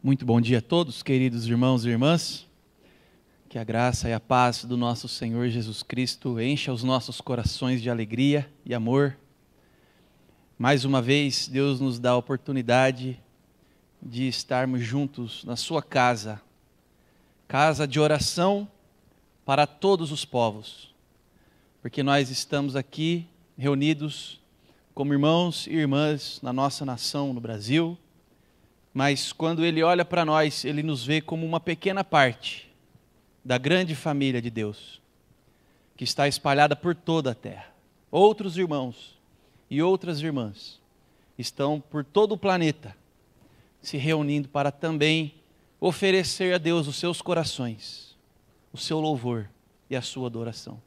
Muito bom dia a todos, queridos irmãos e irmãs. Que a graça e a paz do nosso Senhor Jesus Cristo encha os nossos corações de alegria e amor. Mais uma vez, Deus nos dá a oportunidade de estarmos juntos na sua casa, casa de oração para todos os povos, porque nós estamos aqui reunidos como irmãos e irmãs na nossa nação, no Brasil, mas quando Ele olha para nós, Ele nos vê como uma pequena parte da grande família de Deus, que está espalhada por toda a terra. Outros irmãos e outras irmãs estão por todo o planeta, se reunindo para também oferecer a Deus os seus corações, o seu louvor e a sua adoração.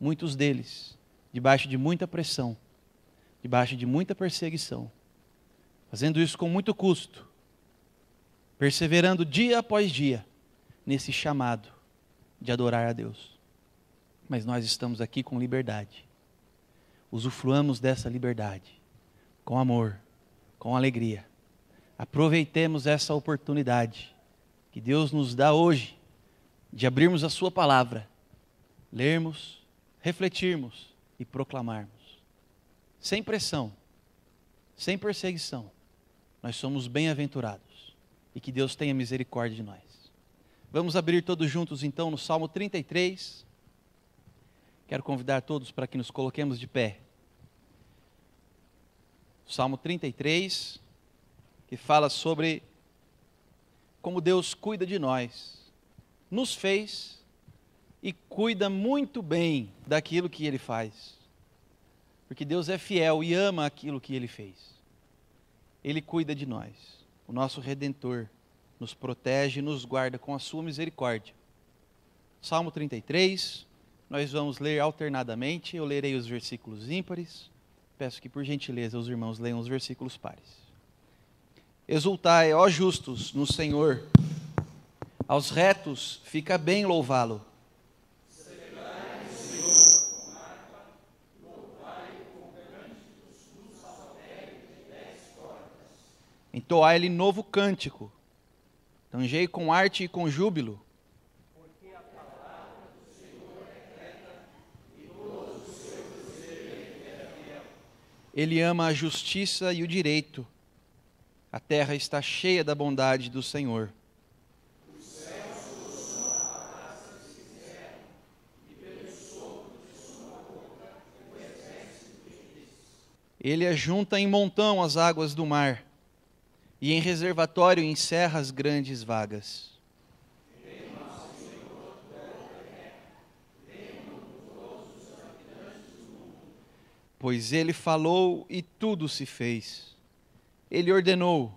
Muitos deles, debaixo de muita pressão, debaixo de muita perseguição, fazendo isso com muito custo, perseverando dia após dia nesse chamado de adorar a Deus. Mas nós estamos aqui com liberdade. Usufruamos dessa liberdade, com amor, com alegria. Aproveitemos essa oportunidade que Deus nos dá hoje de abrirmos a sua palavra, lermos, refletirmos e proclamarmos. Sem pressão, sem perseguição, nós somos bem-aventurados e que Deus tenha misericórdia de nós. Vamos abrir todos juntos então no Salmo 33. Quero convidar todos para que nos coloquemos de pé. Salmo 33, que fala sobre como Deus cuida de nós, nos fez e cuida muito bem daquilo que Ele faz. Porque Deus é fiel e ama aquilo que Ele fez. Ele cuida de nós, o nosso Redentor, nos protege e nos guarda com a sua misericórdia. Salmo 33, nós vamos ler alternadamente, eu lerei os versículos ímpares, peço que por gentileza os irmãos leiam os versículos pares. Exultai, ó justos, no Senhor, aos retos fica bem louvá-lo. Entoai-lhe novo cântico, tangei com arte e com júbilo. Porque a palavra do Senhor é reta e todos os seus desígnios é fiel. Ele ama a justiça e o direito. A terra está cheia da bondade do Senhor. Os céus soluçam a palavra que fizeram, e pelo sopro de sua boca o exército de Cristo. Ele ajunta em montão as águas do mar, e em reservatório encerra as grandes vagas. Pois Ele falou e tudo se fez. Ele ordenou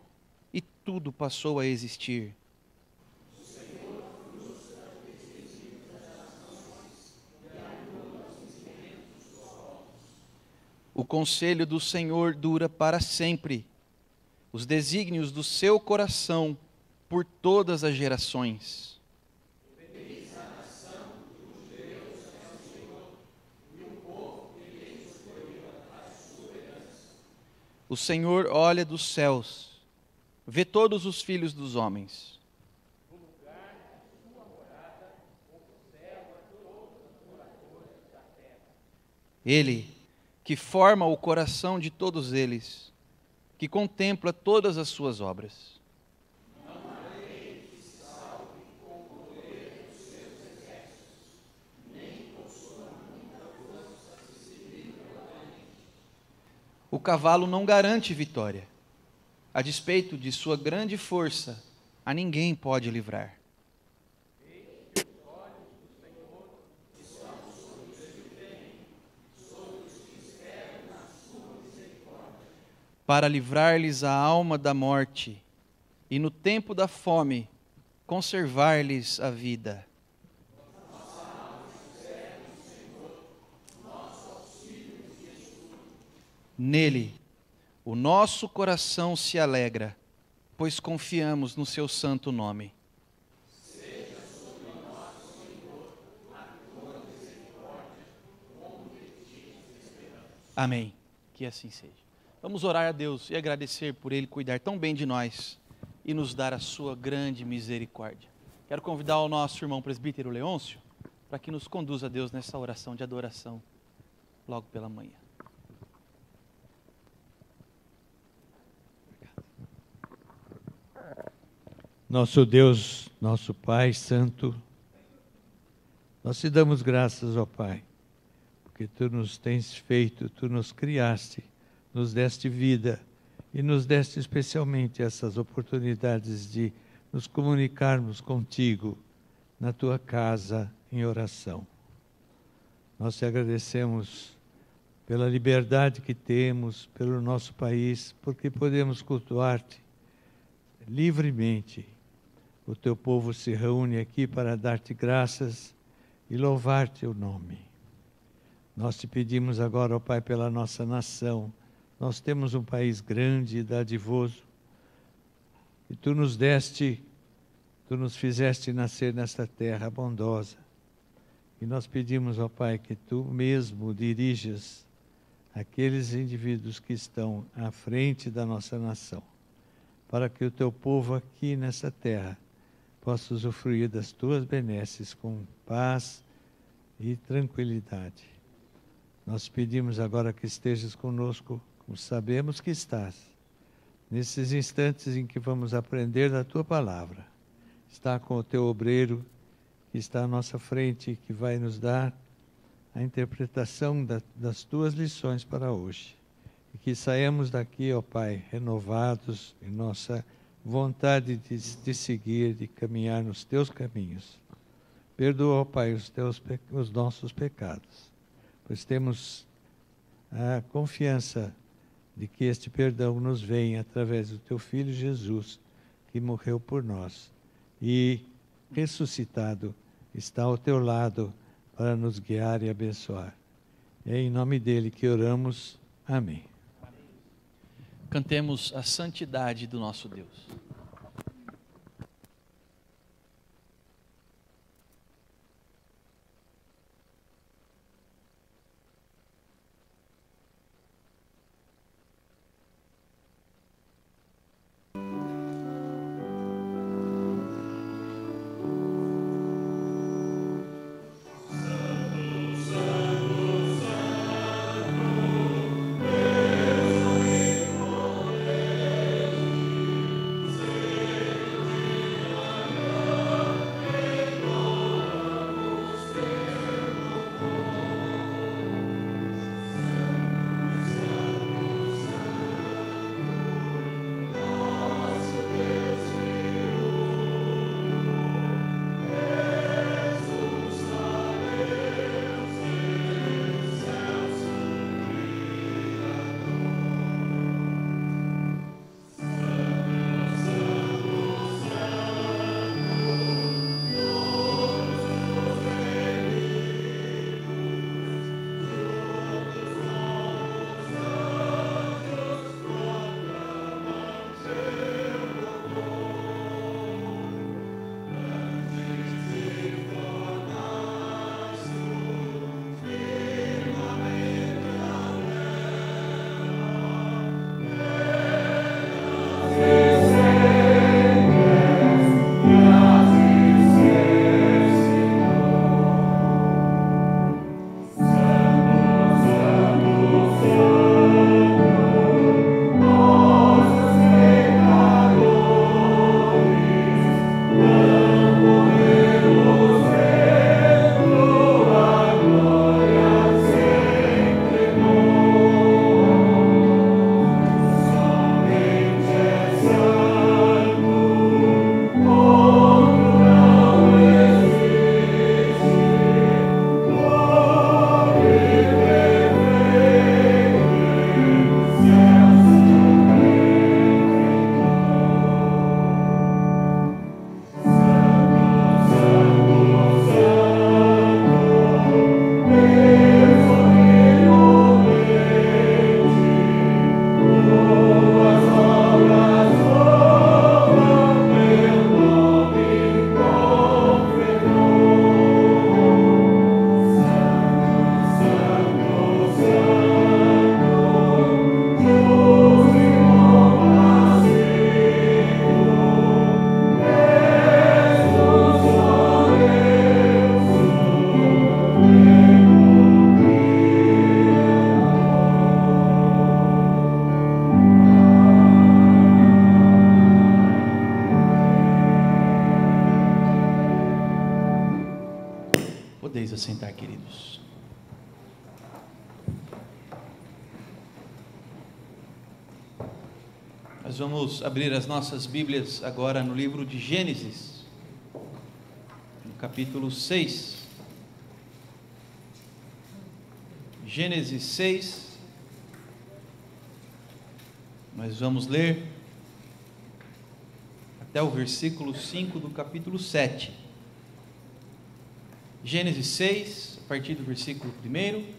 e tudo passou a existir. O conselho do Senhor dura para sempre, os desígnios do seu coração por todas as gerações. Feliz a nação cujo Deus é o Senhor, e o povo que Ele escolheu a sua herança. O Senhor olha dos céus, vê todos os filhos dos homens. O lugar de sua morada observa todos os moradores da terra. Ele, que forma o coração de todos eles, que contempla todas as suas obras. Não há lei que se salve com o poder dos seus exércitos, nem com sua muita força se livra valente. O cavalo não garante vitória. A despeito de sua grande força, a ninguém pode livrar. Para livrar-lhes a alma da morte, e no tempo da fome, conservar-lhes a vida. Nele, o nosso coração se alegra, pois confiamos no seu santo nome. Seja sobre nós, Senhor, a tua misericórdia, como de ti esperamos. Amém. Que assim seja. Vamos orar a Deus e agradecer por Ele cuidar tão bem de nós e nos dar a sua grande misericórdia. Quero convidar o nosso irmão presbítero Leôncio para que nos conduza a Deus nessa oração de adoração logo pela manhã. Nosso Deus, nosso Pai Santo, nós te damos graças, ó Pai, porque Tu nos tens feito, Tu nos criaste, nos deste vida e nos deste especialmente essas oportunidades de nos comunicarmos contigo na Tua casa em oração. Nós te agradecemos pela liberdade que temos, pelo nosso país, porque podemos cultuar-te livremente. O teu povo se reúne aqui para dar-te graças e louvar-te o nome. Nós te pedimos agora, ó Pai, pela nossa nação. Nós temos um país grande e dadivoso. E Tu nos deste, Tu nos fizeste nascer nesta terra bondosa. E nós pedimos, ó Pai, que Tu mesmo dirijas aqueles indivíduos que estão à frente da nossa nação, para que o Teu povo aqui nessa terra possa usufruir das Tuas benesses com paz e tranquilidade. Nós pedimos agora que estejas conosco, como sabemos que estás, nesses instantes em que vamos aprender da Tua palavra. Está com o Teu obreiro, que está à nossa frente, que vai nos dar a interpretação das Tuas lições para hoje. E que saímos daqui, ó Pai, renovados em nossa vontade de seguir, de caminhar nos Teus caminhos. Perdoa, ó Pai, os nossos pecados, pois temos a confiança de que este perdão nos vem através do Teu Filho Jesus, que morreu por nós e, ressuscitado, está ao Teu lado para nos guiar e abençoar. É em nome dele que oramos. Amém. Cantemos a santidade do nosso Deus. Santo, Nós vamos abrir as nossas Bíblias agora no livro de Gênesis, no capítulo 6. Gênesis 6. Nós vamos ler até o versículo 5 do capítulo 7. Gênesis 6, a partir do versículo 1.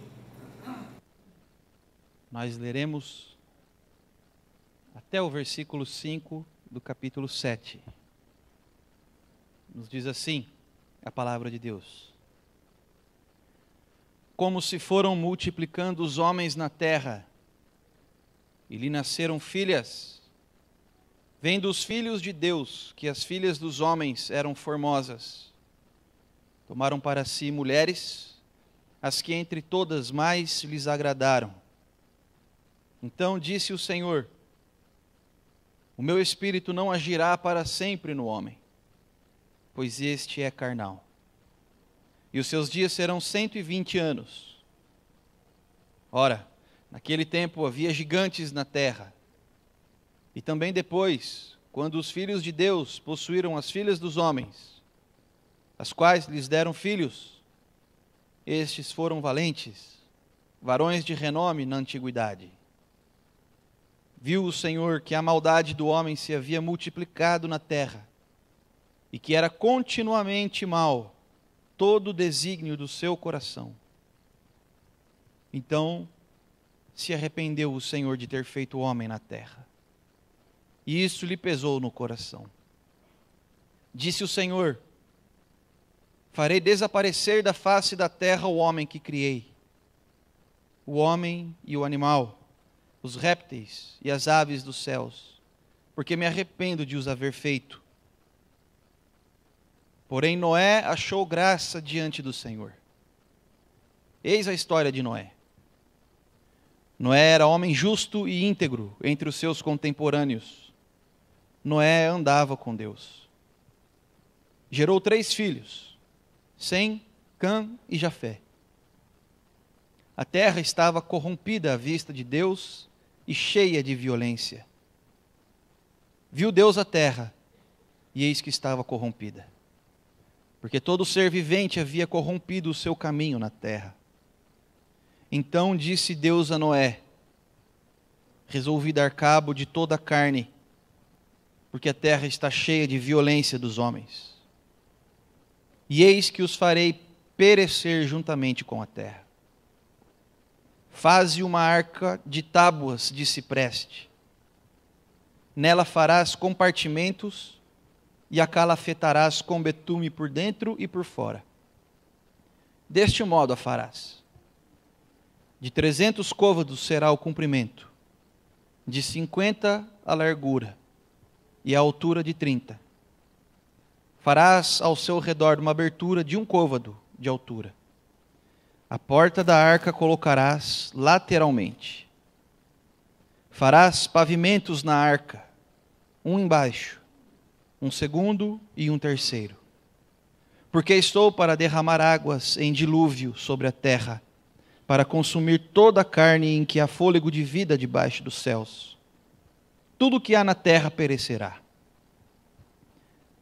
Nós leremos até o versículo 5 do capítulo 7. Nos diz assim a palavra de Deus: Como se foram multiplicando os homens na terra, e lhe nasceram filhas, vendo os filhos de Deus que as filhas dos homens eram formosas, tomaram para si mulheres, as que entre todas mais lhes agradaram. Então disse o Senhor: O meu espírito não agirá para sempre no homem, pois este é carnal, e os seus dias serão 120 anos. Ora, naquele tempo havia gigantes na terra, e também depois, quando os filhos de Deus possuíram as filhas dos homens, as quais lhes deram filhos, estes foram valentes, varões de renome na antiguidade. Viu o Senhor que a maldade do homem se havia multiplicado na terra, e que era continuamente mal todo o desígnio do seu coração. Então se arrependeu o Senhor de ter feito o homem na terra, e isso lhe pesou no coração. Disse o Senhor: Farei desaparecer da face da terra o homem que criei, o homem e o animal, os répteis e as aves dos céus, porque me arrependo de os haver feito. Porém Noé achou graça diante do Senhor. Eis a história de Noé. Noé era homem justo e íntegro entre os seus contemporâneos. Noé andava com Deus. Gerou 3 filhos, Sem, Cã e Jafé. A terra estava corrompida à vista de Deus e cheia de violência. Viu Deus a terra, e eis que estava corrompida, porque todo ser vivente havia corrompido o seu caminho na terra. Então disse Deus a Noé: Resolvi dar cabo de toda a carne, porque a terra está cheia de violência dos homens. E eis que os farei perecer juntamente com a terra. Faze uma arca de tábuas de cipreste. Nela farás compartimentos e a calafetarás com betume por dentro e por fora. Deste modo a farás. De 300 côvados será o comprimento, de 50 a largura e a altura de 30. Farás ao seu redor uma abertura de 1 côvado de altura. A porta da arca colocarás lateralmente. Farás pavimentos na arca, um embaixo, um segundo e um terceiro. Porque estou para derramar águas em dilúvio sobre a terra, para consumir toda a carne em que há fôlego de vida debaixo dos céus. Tudo o que há na terra perecerá.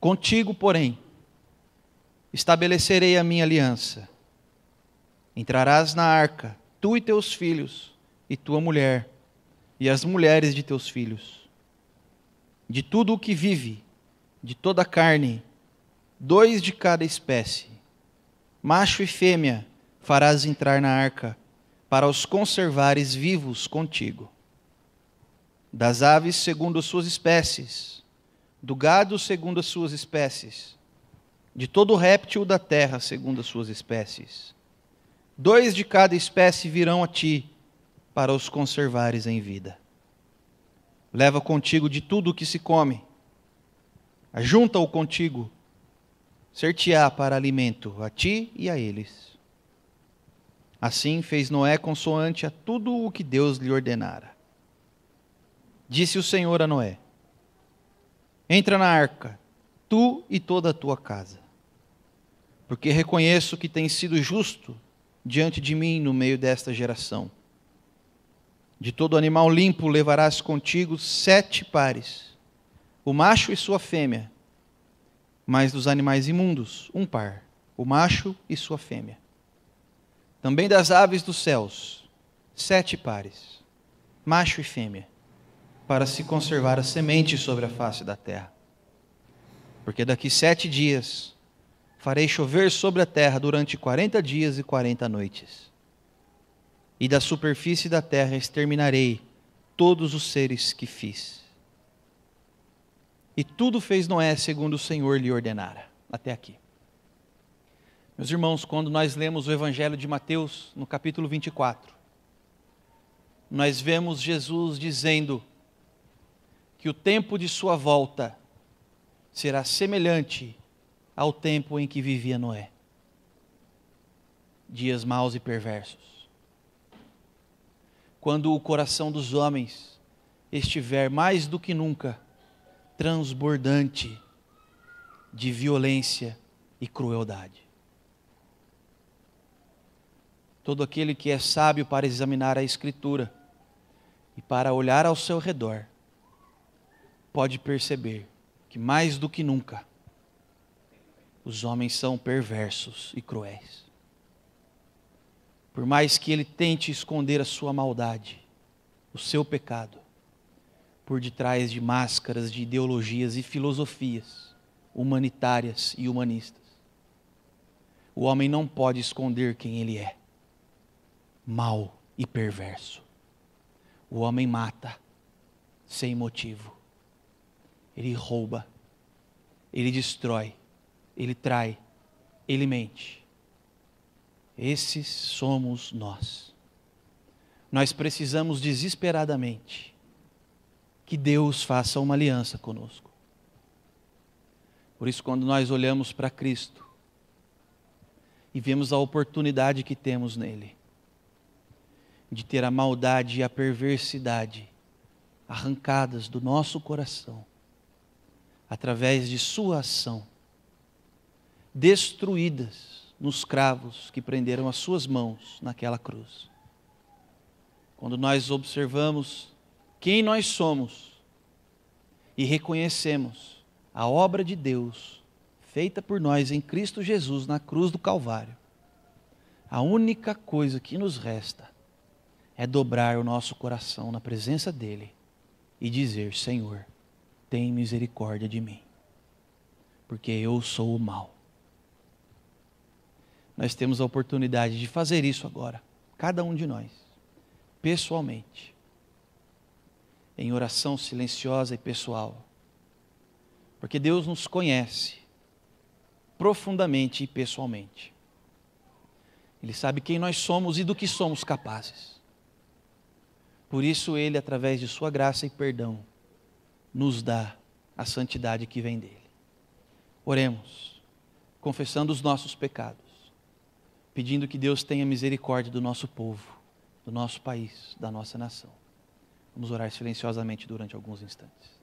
Contigo, porém, estabelecerei a minha aliança. Entrarás na arca, tu e teus filhos, e tua mulher, e as mulheres de teus filhos. De tudo o que vive, de toda a carne, 2 de cada espécie, macho e fêmea, farás entrar na arca, para os conservares vivos contigo. Das aves segundo as suas espécies, do gado segundo as suas espécies, de todo réptil da terra segundo as suas espécies. 2 de cada espécie virão a ti, para os conservares em vida. Leva contigo de tudo o que se come, ajunta-o contigo, ser-te-á para alimento a ti e a eles. Assim fez Noé consoante a tudo o que Deus lhe ordenara. Disse o Senhor a Noé: Entra na arca, tu e toda a tua casa, porque reconheço que tens sido justo diante de mim no meio desta geração. De todo animal limpo levarás contigo 7 pares, o macho e sua fêmea, mas dos animais imundos, 1 par, o macho e sua fêmea. Também das aves dos céus, 7 pares, macho e fêmea, para se conservar a semente sobre a face da terra. Porque daqui 7 dias farei chover sobre a terra durante 40 dias e 40 noites. E da superfície da terra exterminarei todos os seres que fiz. E tudo fez Noé segundo o Senhor lhe ordenara. Até aqui. Meus irmãos, quando nós lemos o Evangelho de Mateus, no capítulo 24, nós vemos Jesus dizendo que o tempo de sua volta será semelhante ao tempo em que vivia Noé. Dias maus e perversos. Quando o coração dos homens estiver mais do que nunca transbordante de violência e crueldade. Todo aquele que é sábio para examinar a Escritura e para olhar ao seu redor, pode perceber que mais do que nunca, os homens são perversos e cruéis. Por mais que ele tente esconder a sua maldade, o seu pecado, por detrás de máscaras de ideologias e filosofias humanitárias e humanistas, o homem não pode esconder quem ele é: mau e perverso. O homem mata sem motivo. Ele rouba, ele destrói, ele trai, ele mente. Esses somos nós. Nós precisamos desesperadamente que Deus faça uma aliança conosco. Por isso, quando nós olhamos para Cristo e vemos a oportunidade que temos nele, de ter a maldade e a perversidade arrancadas do nosso coração, através de sua ação, destruídas nos cravos que prenderam as suas mãos naquela cruz. Quando nós observamos quem nós somos e reconhecemos a obra de Deus feita por nós em Cristo Jesus na cruz do Calvário, a única coisa que nos resta é dobrar o nosso coração na presença dEle e dizer: Senhor, tem misericórdia de mim, porque eu sou o mal. Nós temos a oportunidade de fazer isso agora, cada um de nós, pessoalmente, em oração silenciosa e pessoal, porque Deus nos conhece profundamente e pessoalmente. Ele sabe quem nós somos e do que somos capazes. Por isso Ele, através de sua graça e perdão, nos dá a santidade que vem dele. Oremos, confessando os nossos pecados, pedindo que Deus tenha misericórdia do nosso povo, do nosso país, da nossa nação. Vamos orar silenciosamente durante alguns instantes.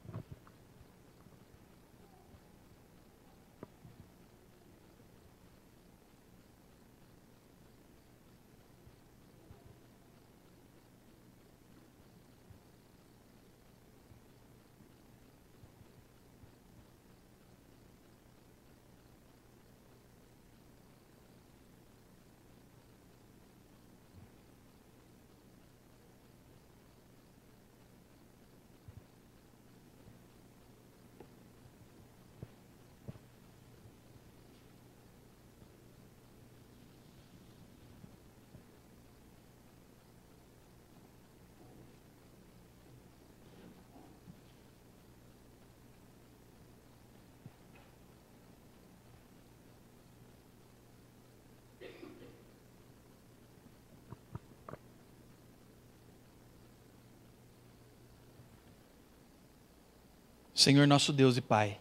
Senhor nosso Deus e Pai,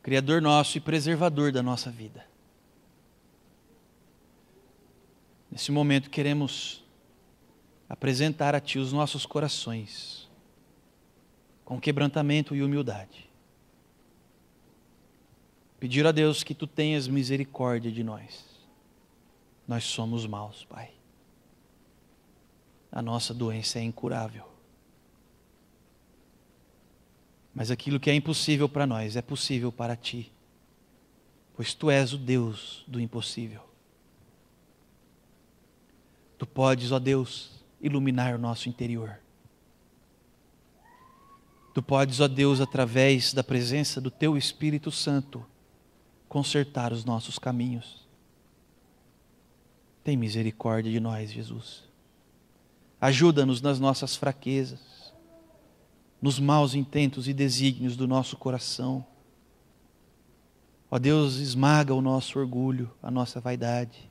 Criador nosso e preservador da nossa vida, nesse momento queremos apresentar a Ti os nossos corações, com quebrantamento e humildade. Pedir a Deus que Tu tenhas misericórdia de nós. Nós somos maus, Pai. a nossa doença é incurável. Mas aquilo que é impossível para nós é possível para ti, pois tu és o Deus do impossível. Tu podes, ó Deus, iluminar o nosso interior. Tu podes, ó Deus, através da presença do Teu Espírito Santo, consertar os nossos caminhos. Tem misericórdia de nós, Jesus. Ajuda-nos nas nossas fraquezas, nos maus intentos e desígnios do nosso coração. Ó Deus, esmaga o nosso orgulho, a nossa vaidade.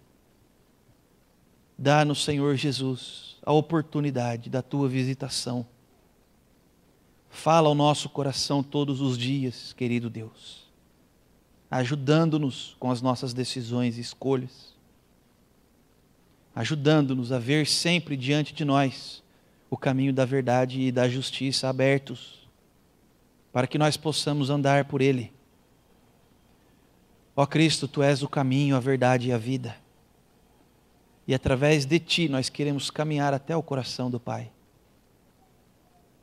Dá-nos, Senhor Jesus, a oportunidade da Tua visitação. Fala ao nosso coração todos os dias, querido Deus, ajudando-nos com as nossas decisões e escolhas, ajudando-nos a ver sempre diante de nós o caminho da verdade e da justiça abertos, para que nós possamos andar por ele. Ó Cristo, Tu és o caminho, a verdade e a vida. E através de Ti nós queremos caminhar até o coração do Pai.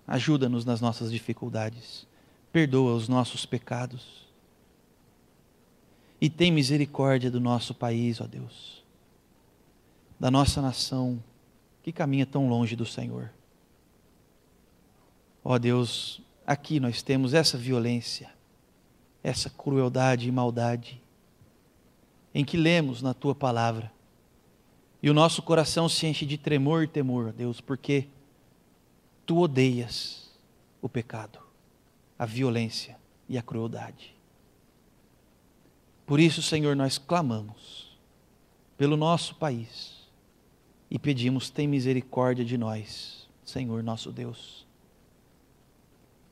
Ajuda-nos nas nossas dificuldades. Perdoa os nossos pecados. E tem misericórdia do nosso país, ó Deus. Da nossa nação que caminha tão longe do Senhor. Ó Deus, aqui nós temos essa violência, essa crueldade e maldade, em que lemos na Tua palavra. E o nosso coração se enche de tremor e temor, ó Deus, porque Tu odeias o pecado, a violência e a crueldade. Por isso, Senhor, nós clamamos pelo nosso país e pedimos, tem misericórdia de nós, Senhor nosso Deus.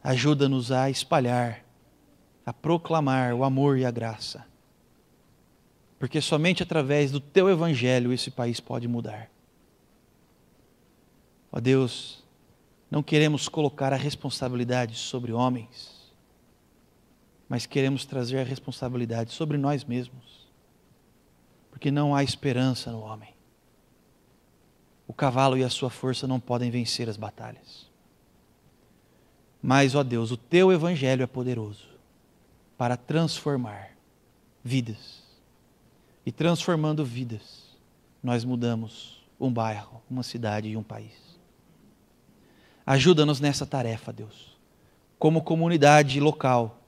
Ajuda-nos a espalhar, a proclamar o amor e a graça, porque somente através do Teu Evangelho esse país pode mudar. Ó Deus, não queremos colocar a responsabilidade sobre homens, mas queremos trazer a responsabilidade sobre nós mesmos, porque não há esperança no homem. O cavalo e a sua força não podem vencer as batalhas. Mas, ó Deus, o Teu Evangelho é poderoso para transformar vidas. E transformando vidas, nós mudamos um bairro, uma cidade e um país. Ajuda-nos nessa tarefa, Deus, como comunidade local.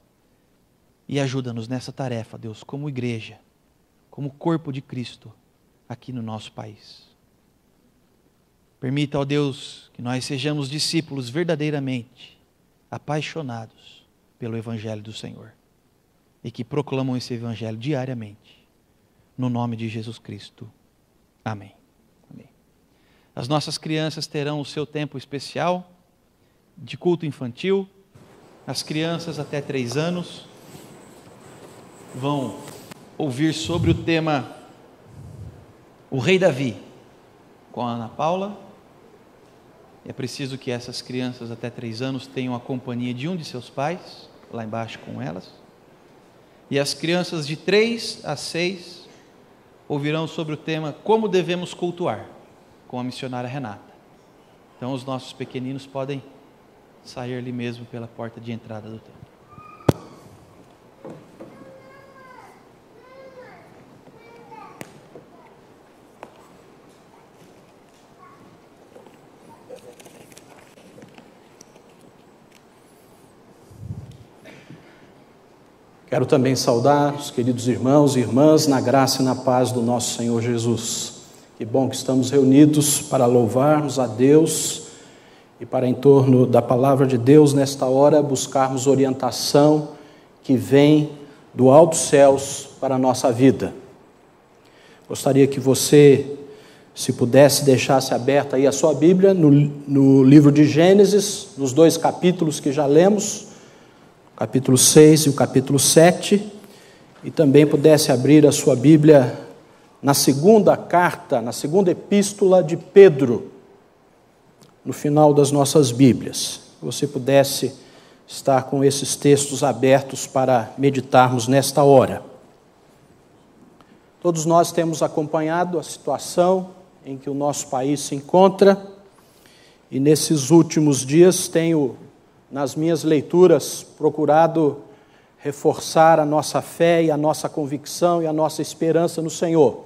E ajuda-nos nessa tarefa, Deus, como igreja, como corpo de Cristo aqui no nosso país. Permita, ó Deus, que nós sejamos discípulos verdadeiramente apaixonados pelo Evangelho do Senhor e que proclamam esse Evangelho diariamente, no nome de Jesus Cristo. Amém. Amém. As nossas crianças terão o seu tempo especial de culto infantil. As crianças até 3 anos vão ouvir sobre o tema O Rei Davi, com a Ana Paula. É preciso que essas crianças até 3 anos tenham a companhia de um de seus pais, lá embaixo com elas. E as crianças de 3 a 6 ouvirão sobre o tema Como Devemos Cultuar, com a missionária Renata. Então os nossos pequeninos podem sair ali mesmo pela porta de entrada do templo. Quero também saudar os queridos irmãos e irmãs na graça e na paz do nosso Senhor Jesus. Que bom que estamos reunidos para louvarmos a Deus e para, em torno da palavra de Deus, nesta hora, buscarmos orientação que vem do alto céus para a nossa vida. Gostaria que você, se pudesse, deixasse aberta aí a sua Bíblia no livro de Gênesis, nos 2 capítulos que já lemos, capítulo 6 e o capítulo 7, e também pudesse abrir a sua Bíblia na segunda carta, na segunda epístola de Pedro, no final das nossas Bíblias. Você pudesse estar com esses textos abertos para meditarmos nesta hora. Todos nós temos acompanhado a situação em que o nosso país se encontra, e nesses últimos dias tenho, nas minhas leituras, procurado reforçar a nossa fé e a nossa convicção e a nossa esperança no Senhor.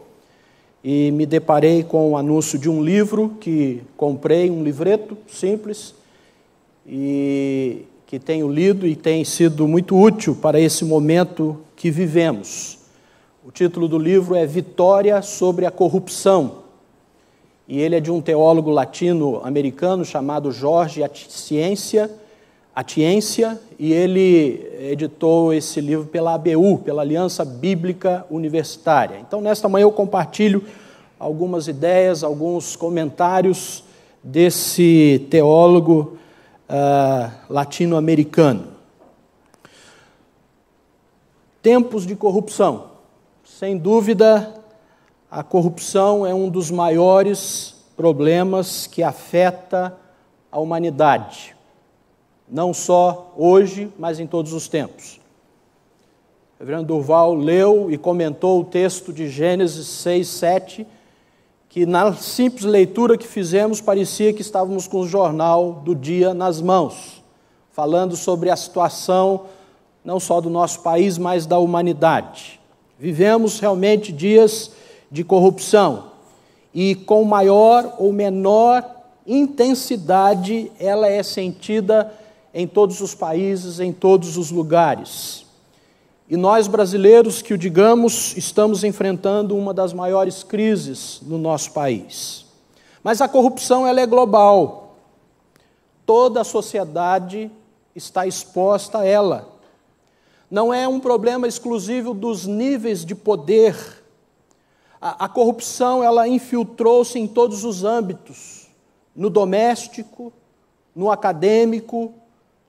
E me deparei com o anúncio de um livro que comprei, um livreto simples, e que tenho lido e tem sido muito útil para esse momento que vivemos. O título do livro é Vitória sobre a Corrupção, e ele é de um teólogo latino-americano chamado Jorge Atienza, e ele editou esse livro pela ABU, pela Aliança Bíblica Universitária. Então, nesta manhã eu compartilho algumas ideias, alguns comentários desse teólogo latino-americano. Tempos de corrupção. Sem dúvida, a corrupção é um dos maiores problemas que afeta a humanidade. Não só hoje, mas em todos os tempos. O reverendo Durval leu e comentou o texto de Gênesis 6, 7, que na simples leitura que fizemos parecia que estávamos com o jornal do dia nas mãos, falando sobre a situação não só do nosso país, mas da humanidade. Vivemos realmente dias de corrupção e com maior ou menor intensidade ela é sentida em todos os países, em todos os lugares. E nós, brasileiros, que o digamos, estamos enfrentando uma das maiores crises no nosso país. Mas a corrupção, ela é global. Toda a sociedade está exposta a ela. Não é um problema exclusivo dos níveis de poder. A corrupção, ela infiltrou-se em todos os âmbitos. No doméstico, no acadêmico,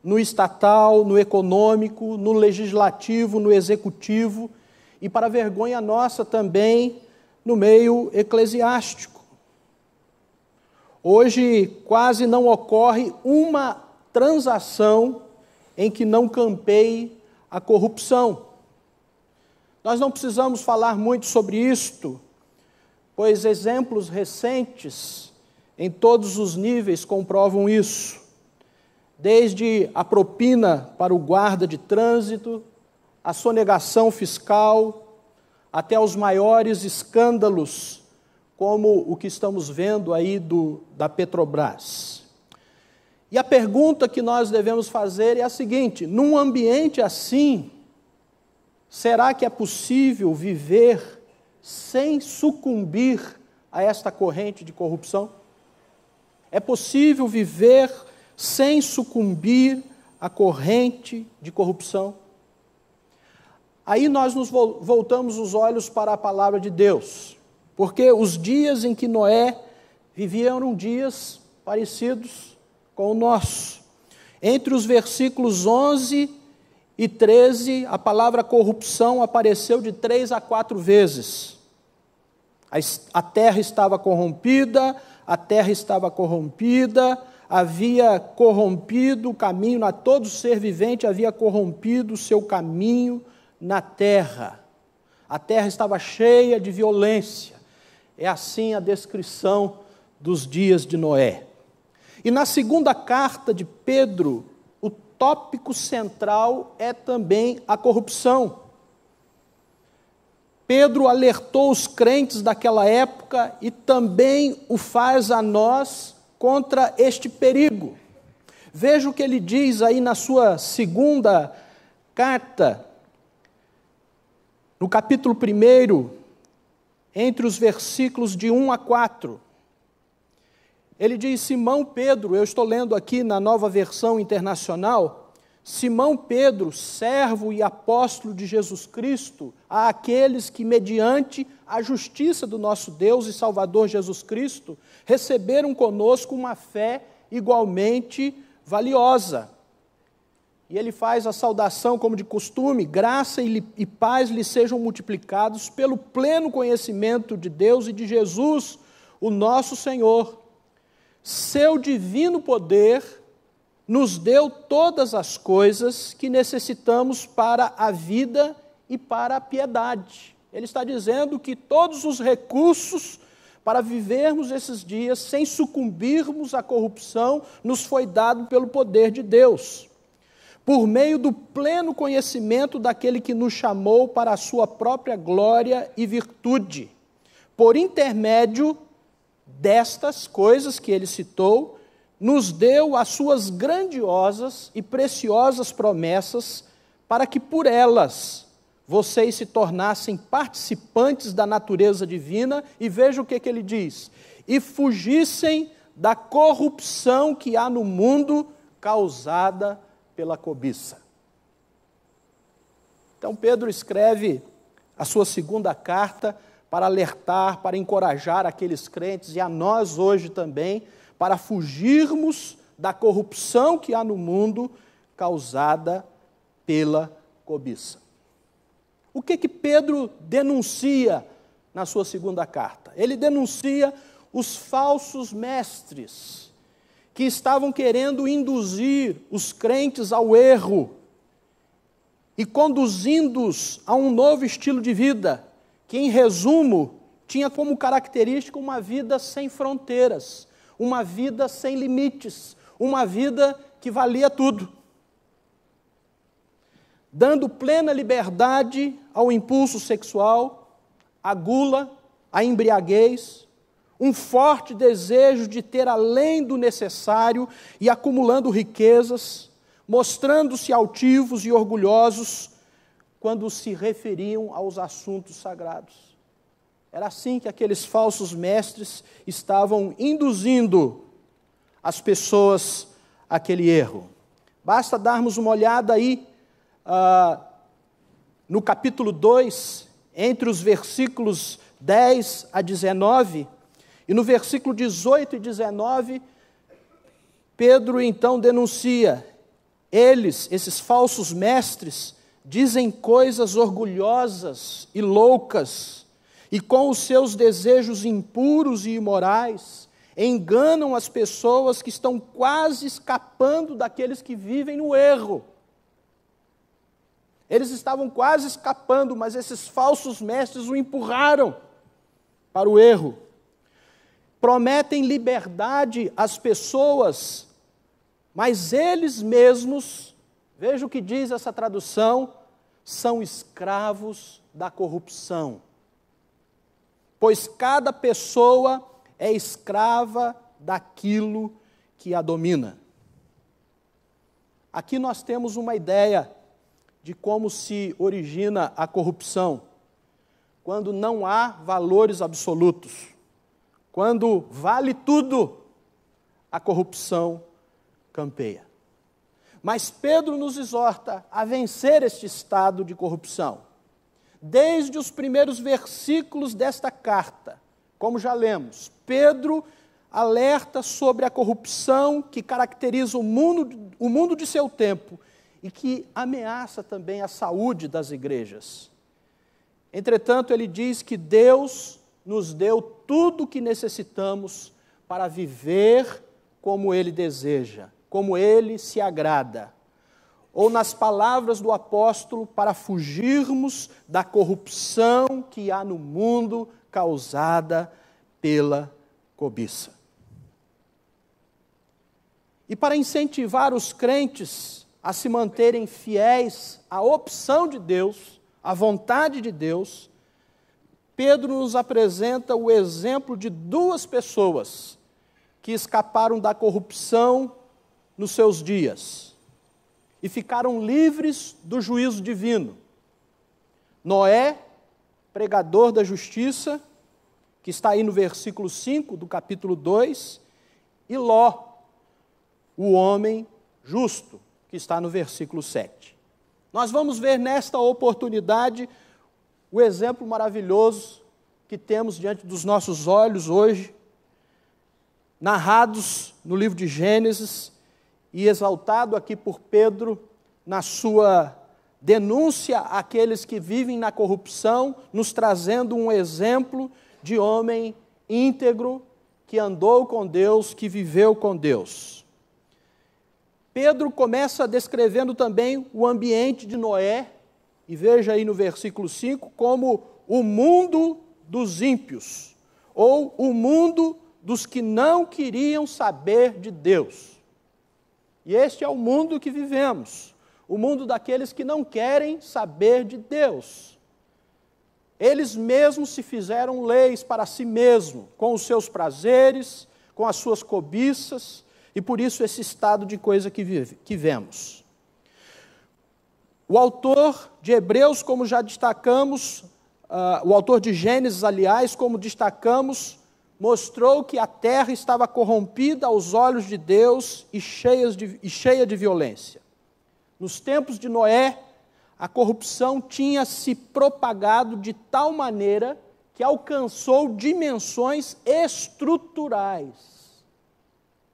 no estatal, no econômico, no legislativo, no executivo e, para vergonha nossa, também no meio eclesiástico. Hoje quase não ocorre uma transação em que não campeie a corrupção. Nós não precisamos falar muito sobre isto, pois exemplos recentes em todos os níveis comprovam isso. Desde a propina para o guarda de trânsito, a sonegação fiscal, até os maiores escândalos, como o que estamos vendo aí da Petrobras. E a pergunta que nós devemos fazer é a seguinte: num ambiente assim, será que é possível viver sem sucumbir a esta corrente de corrupção? É possível viver sem sucumbir à corrente de corrupção? Aí nós nos voltamos os olhos para a palavra de Deus, porque os dias em que Noé vivia eram dias parecidos com o nosso. Entre os versículos 11 e 13, a palavra corrupção apareceu de 3 a 4 vezes. A terra estava corrompida, havia corrompido o caminho, todo ser vivente havia corrompido o seu caminho na terra. A terra estava cheia de violência. É assim a descrição dos dias de Noé. E na segunda carta de Pedro, o tópico central é também a corrupção. Pedro alertou os crentes daquela época e também o faz a nós contra este perigo. Veja o que ele diz aí na sua segunda carta, no capítulo 1, entre os versículos de 1 a 4. Ele diz: Simão Pedro, eu estou lendo aqui na Nova Versão Internacional, Simão Pedro, servo e apóstolo de Jesus Cristo, a aqueles que, mediante a justiça do nosso Deus e Salvador Jesus Cristo, receberam conosco uma fé igualmente valiosa. E ele faz a saudação como de costume: graça e paz lhe sejam multiplicados pelo pleno conhecimento de Deus e de Jesus, o nosso Senhor. Seu divino poder nos deu todas as coisas que necessitamos para a vida e para a piedade. Ele está dizendo que todos os recursos para vivermos esses dias sem sucumbirmos à corrupção, nos foi dado pelo poder de Deus, por meio do pleno conhecimento daquele que nos chamou para a sua própria glória e virtude, por intermédio destas coisas que ele citou, nos deu as suas grandiosas e preciosas promessas, para que por elas vocês se tornassem participantes da natureza divina, e veja o que ele diz, e fugissem da corrupção que há no mundo causada pela cobiça. Então Pedro escreve a sua segunda carta para alertar, para encorajar aqueles crentes, e a nós hoje também, para fugirmos da corrupção que há no mundo causada pela cobiça. O que Pedro denuncia na sua segunda carta? Ele denuncia os falsos mestres que estavam querendo induzir os crentes ao erro e conduzindo-os a um novo estilo de vida, que, em resumo, tinha como característica uma vida sem fronteiras, uma vida sem limites, uma vida que valia tudo, dando plena liberdade ao impulso sexual, à gula, à embriaguez, um forte desejo de ter além do necessário e acumulando riquezas, mostrando-se altivos e orgulhosos quando se referiam aos assuntos sagrados. Era assim que aqueles falsos mestres estavam induzindo as pessoas àquele erro. Basta darmos uma olhada aí no capítulo 2, entre os versículos 10 a 19, e no versículo 18 e 19, Pedro então denuncia, esses falsos mestres, dizem coisas orgulhosas e loucas, e com os seus desejos impuros e imorais, enganam as pessoas que estão quase escapando daqueles que vivem no erro. Eles estavam quase escapando, mas esses falsos mestres o empurraram para o erro. Prometem liberdade às pessoas, mas eles mesmos, veja o que diz essa tradução, são escravos da corrupção. Pois cada pessoa é escrava daquilo que a domina. Aqui nós temos uma ideia de como se origina a corrupção, quando não há valores absolutos, quando vale tudo, a corrupção campeia. Mas Pedro nos exorta a vencer este estado de corrupção. Desde os primeiros versículos desta carta, como já lemos, Pedro alerta sobre a corrupção que caracteriza o mundo de seu tempo e que ameaça também a saúde das igrejas. Entretanto, ele diz que Deus nos deu tudo o que necessitamos para viver como Ele deseja, como Ele se agrada. Ou, nas palavras do apóstolo, para fugirmos da corrupção que há no mundo causada pela cobiça. E para incentivar os crentes a se manterem fiéis à opção de Deus, à vontade de Deus, Pedro nos apresenta o exemplo de duas pessoas que escaparam da corrupção nos seus dias e ficaram livres do juízo divino. Noé, pregador da justiça, que está aí no versículo 5 do capítulo 2, e Ló, o homem justo, que está no versículo 7. Nós vamos ver nesta oportunidade o exemplo maravilhoso que temos diante dos nossos olhos hoje, narrados no livro de Gênesis e exaltado aqui por Pedro na sua denúncia àqueles que vivem na corrupção, nos trazendo um exemplo de homem íntegro que andou com Deus, que viveu com Deus. Pedro começa descrevendo também o ambiente de Noé, e veja aí no versículo 5, como o mundo dos ímpios, ou o mundo dos que não queriam saber de Deus. E este é o mundo que vivemos, o mundo daqueles que não querem saber de Deus. Eles mesmos se fizeram leis para si mesmos, com os seus prazeres, com as suas cobiças, e por isso esse estado de coisa que vemos. O autor de Hebreus, como já destacamos, o autor de Gênesis, aliás, como destacamos, mostrou que a terra estava corrompida aos olhos de Deus e cheia de violência. Nos tempos de Noé, a corrupção tinha se propagado de tal maneira que alcançou dimensões estruturais,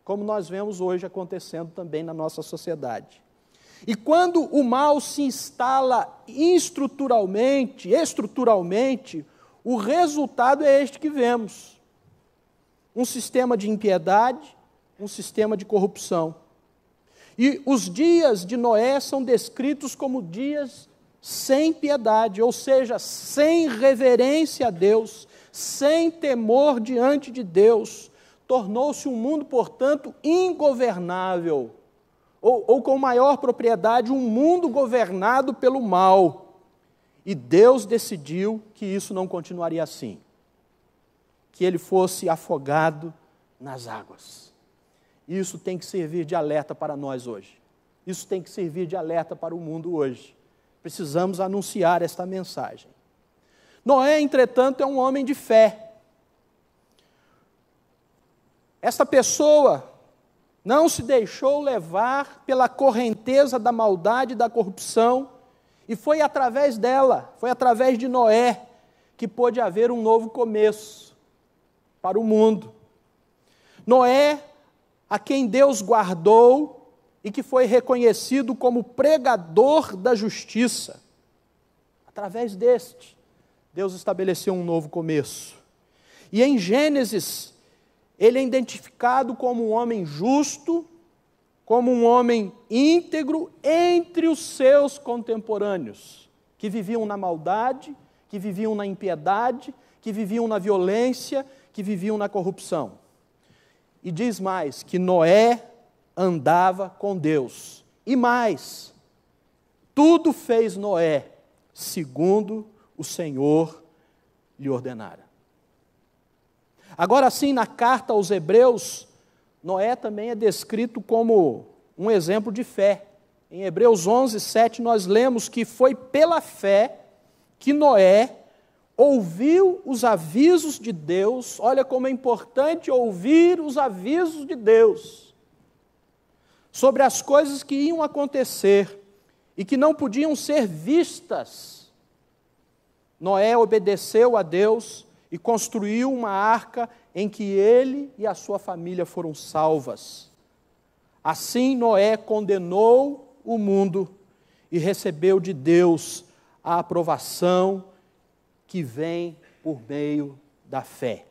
como nós vemos hoje acontecendo também na nossa sociedade. E quando o mal se instala estruturalmente, o resultado é este que vemos. Um sistema de impiedade, um sistema de corrupção. E os dias de Noé são descritos como dias sem piedade, ou seja, sem reverência a Deus, sem temor diante de Deus. Tornou-se um mundo, portanto, ingovernável, ou com maior propriedade, um mundo governado pelo mal. E Deus decidiu que isso não continuaria assim, que ele fosse afogado nas águas. Isso tem que servir de alerta para nós hoje. Isso tem que servir de alerta para o mundo hoje. Precisamos anunciar esta mensagem. Noé, entretanto, é um homem de fé. Esta pessoa não se deixou levar pela correnteza da maldade e da corrupção, e foi através dela, foi através de Noé, que pôde haver um novo começo para o mundo. Noé, a quem Deus guardou e que foi reconhecido como pregador da justiça. Através deste, Deus estabeleceu um novo começo. E em Gênesis, ele é identificado como um homem justo, como um homem íntegro entre os seus contemporâneos, que viviam na maldade, que viviam na impiedade, que viviam na violência, que viviam na corrupção. E diz mais, que Noé andava com Deus. E mais, tudo fez Noé segundo o Senhor lhe ordenara. Agora sim, na carta aos Hebreus, Noé também é descrito como um exemplo de fé. Em Hebreus 11, 7, nós lemos que foi pela fé que Noé ouviu os avisos de Deus. Olha como é importante ouvir os avisos de Deus sobre as coisas que iam acontecer e que não podiam ser vistas. Noé obedeceu a Deus e construiu uma arca em que ele e a sua família foram salvas. Assim, Noé condenou o mundo e recebeu de Deus a aprovação que vem por meio da fé.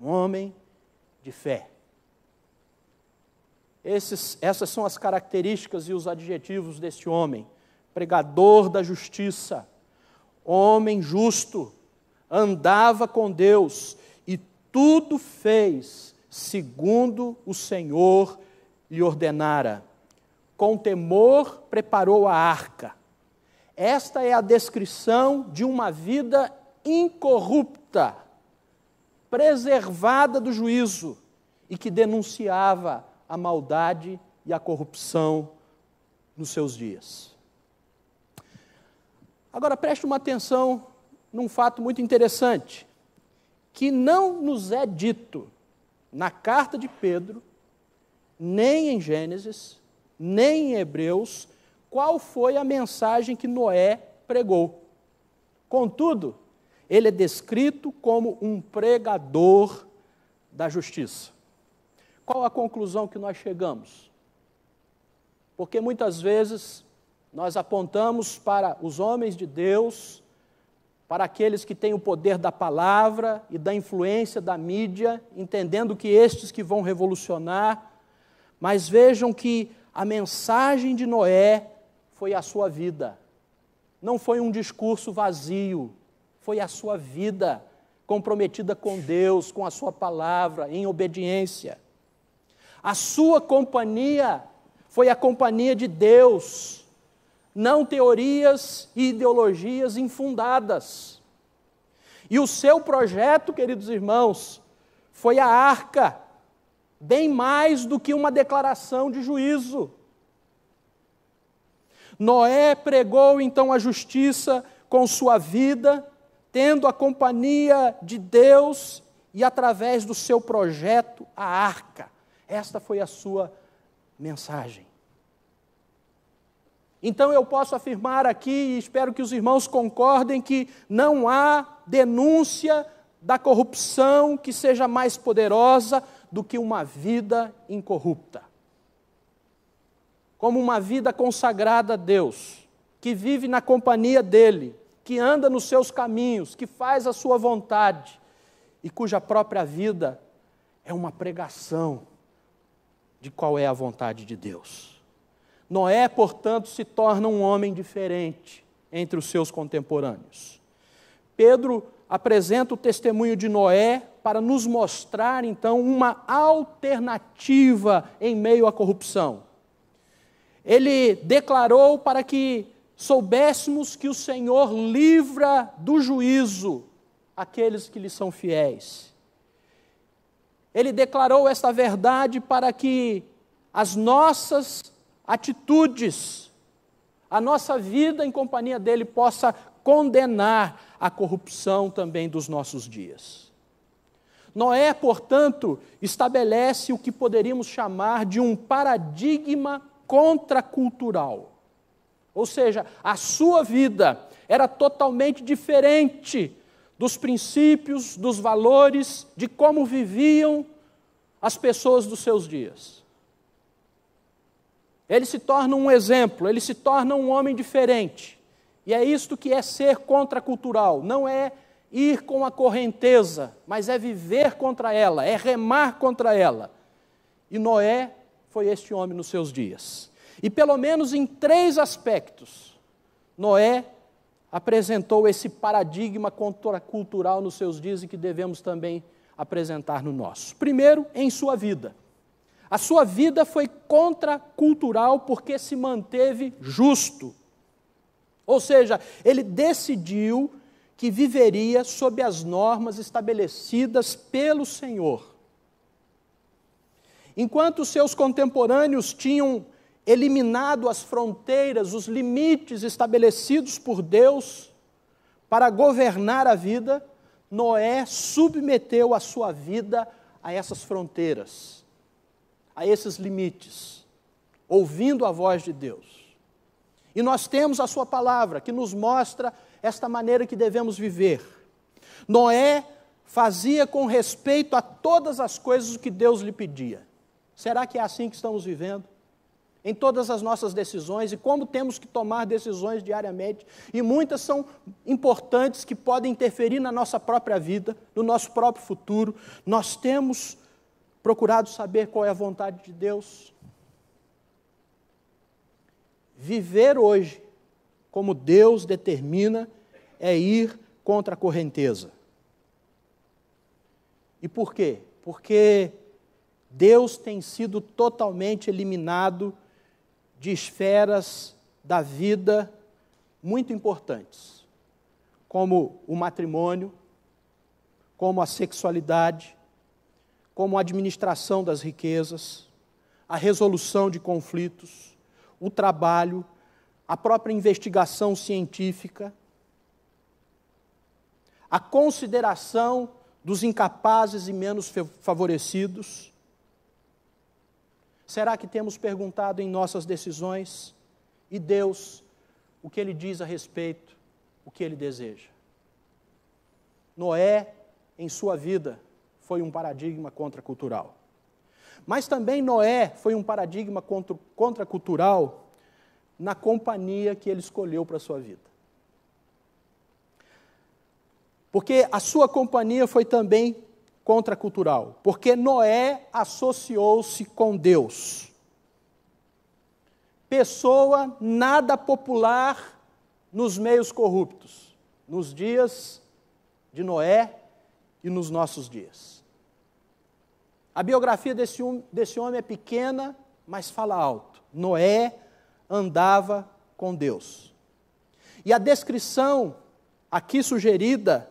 Um homem de fé. Essas são as características e os adjetivos deste homem. Pregador da justiça, homem justo, andava com Deus e tudo fez segundo o Senhor lhe ordenara. Com temor preparou a arca. Esta é a descrição de uma vida incorrupta, preservada do juízo e que denunciava a maldade e a corrupção nos seus dias. Agora preste uma atenção num fato muito interessante, que não nos é dito na carta de Pedro, nem em Gênesis, nem em Hebreus, qual foi a mensagem que Noé pregou. Contudo, ele é descrito como um pregador da justiça. Qual a conclusão que nós chegamos? Porque muitas vezes nós apontamos para os homens de Deus, para aqueles que têm o poder da palavra e da influência da mídia, entendendo que estes que vão revolucionar, mas vejam que a mensagem de Noé foi a sua vida. Não foi um discurso vazio, foi a sua vida comprometida com Deus, com a sua palavra, em obediência. A sua companhia foi a companhia de Deus, não teorias e ideologias infundadas. E o seu projeto, queridos irmãos, foi a arca, bem mais do que uma declaração de juízo. Noé pregou então a justiça com sua vida, tendo a companhia de Deus e através do seu projeto, a arca. Esta foi a sua mensagem. Então eu posso afirmar aqui, e espero que os irmãos concordem, que não há denúncia da corrupção que seja mais poderosa do que uma vida incorrupta. Como uma vida consagrada a Deus, que vive na companhia dEle, que anda nos seus caminhos, que faz a sua vontade e cuja própria vida é uma pregação de qual é a vontade de Deus. Noé, portanto, se torna um homem diferente entre os seus contemporâneos. Pedro apresenta o testemunho de Noé para nos mostrar, então, uma alternativa em meio à corrupção. Ele declarou para que soubéssemos que o Senhor livra do juízo aqueles que lhe são fiéis. Ele declarou esta verdade para que as nossas atitudes, a nossa vida em companhia dele possa condenar a corrupção também dos nossos dias. Noé, portanto, estabelece o que poderíamos chamar de um paradigma contracultural. Ou seja, a sua vida era totalmente diferente dos princípios, dos valores, de como viviam as pessoas dos seus dias. Ele se torna um exemplo, ele se torna um homem diferente. E é isto que é ser contracultural, não é ir com a correnteza, mas é viver contra ela, é remar contra ela. E Noé foi este homem nos seus dias. E pelo menos em 3 aspectos, Noé apresentou esse paradigma contracultural nos seus dias e que devemos também apresentar no nosso. Primeiro, em sua vida. A sua vida foi contracultural porque se manteve justo. Ou seja, ele decidiu que viveria sob as normas estabelecidas pelo Senhor. Enquanto seus contemporâneos tinham eliminado as fronteiras, os limites estabelecidos por Deus para governar a vida, Noé submeteu a sua vida a essas fronteiras, a esses limites, ouvindo a voz de Deus. E nós temos a sua palavra, que nos mostra esta maneira que devemos viver. Noé fazia com respeito a todas as coisas o que Deus lhe pedia. Será que é assim que estamos vivendo? Em todas as nossas decisões, e como temos que tomar decisões diariamente, e muitas são importantes que podem interferir na nossa própria vida, no nosso próprio futuro. Nós temos procurado saber qual é a vontade de Deus. Viver hoje, como Deus determina, é ir contra a correnteza. E por quê? Porque Deus tem sido totalmente eliminado de esferas da vida muito importantes, como o matrimônio, como a sexualidade, como a administração das riquezas, a resolução de conflitos, o trabalho, a própria investigação científica, a consideração dos incapazes e menos favorecidos. Será que temos perguntado em nossas decisões, e Deus, o que Ele diz a respeito, o que Ele deseja? Noé, em sua vida, foi um paradigma contracultural. Mas também Noé foi um paradigma contracultural na companhia que ele escolheu para a sua vida. Porque a sua companhia foi também contracultural, porque Noé associou-se com Deus. Pessoa nada popular nos meios corruptos. Nos dias de Noé e nos nossos dias. A biografia desse homem é pequena, mas fala alto. Noé andava com Deus. E a descrição aqui sugerida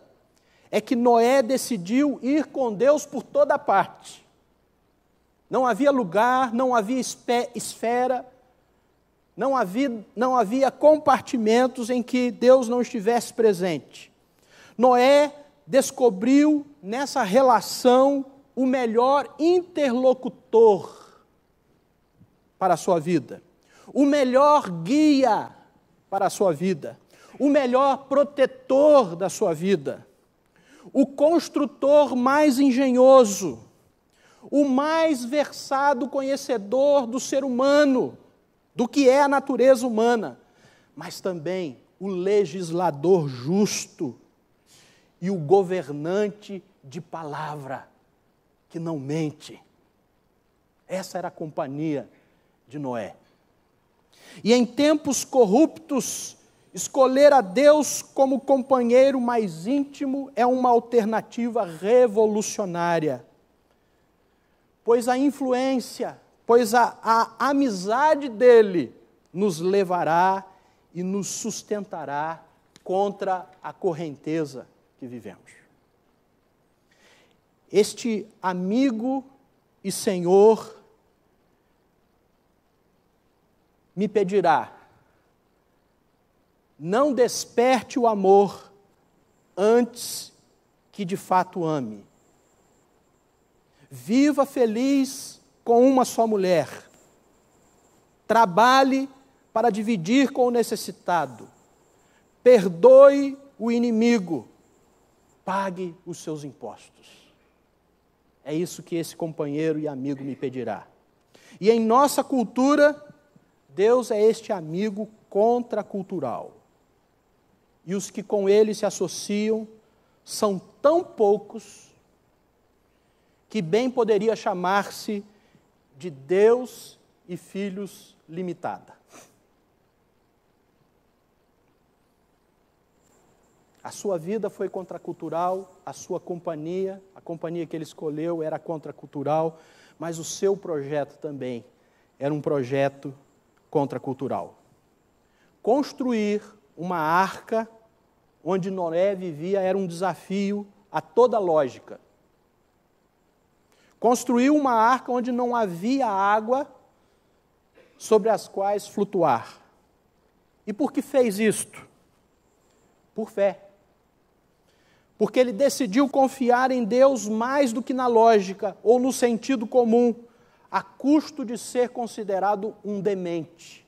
é que Noé decidiu ir com Deus por toda parte. Não havia lugar, não havia esfera, não havia compartimentos em que Deus não estivesse presente. Noé descobriu nessa relação o melhor interlocutor para a sua vida, o melhor guia para a sua vida, o melhor protetor da sua vida, o construtor mais engenhoso, o mais versado conhecedor do ser humano, do que é a natureza humana, mas também o legislador justo e o governante de palavra, que não mente. Essa era a companhia de Noé. E em tempos corruptos, escolher a Deus como companheiro mais íntimo é uma alternativa revolucionária. Pois a influência, pois a amizade dele nos levará e nos sustentará contra a correnteza que vivemos. Este amigo e Senhor me pedirá: não desperte o amor antes que de fato ame. Viva feliz com uma só mulher. Trabalhe para dividir com o necessitado. Perdoe o inimigo. Pague os seus impostos. É isso que esse companheiro e amigo me pedirá. E em nossa cultura, Deus é este amigo contracultural. E os que com ele se associam são tão poucos que bem poderia chamar-se de Deus e filhos limitada. A sua vida foi contracultural, a sua companhia, a companhia que ele escolheu era contracultural, mas o seu projeto também era um projeto contracultural. Construir uma arca onde Noé vivia era um desafio a toda lógica. Construiu uma arca onde não havia água sobre as quais flutuar. E por que fez isto? Por fé. Porque ele decidiu confiar em Deus mais do que na lógica ou no sentido comum, a custo de ser considerado um demente.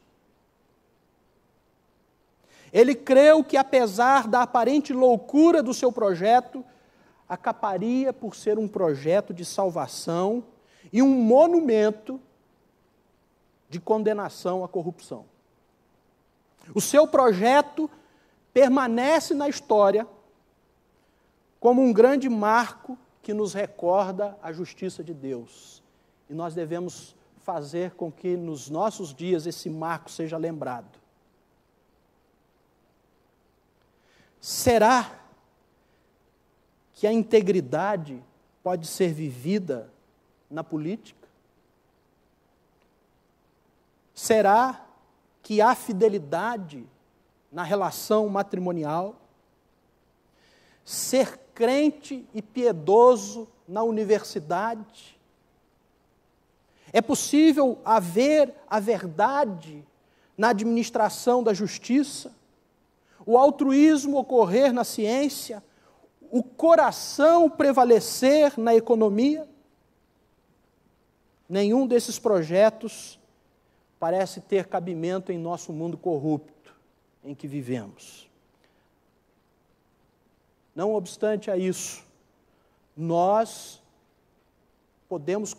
Ele creu que, apesar da aparente loucura do seu projeto, acabaria por ser um projeto de salvação e um monumento de condenação à corrupção. O seu projeto permanece na história como um grande marco que nos recorda a justiça de Deus. E nós devemos fazer com que nos nossos dias esse marco seja lembrado. Será que a integridade pode ser vivida na política? Será que há fidelidade na relação matrimonial? Ser crente e piedoso na universidade? É possível haver a verdade na administração da justiça? O altruísmo ocorrer na ciência? O coração prevalecer na economia? Nenhum desses projetos parece ter cabimento em nosso mundo corrupto em que vivemos. Não obstante a isso, nós podemos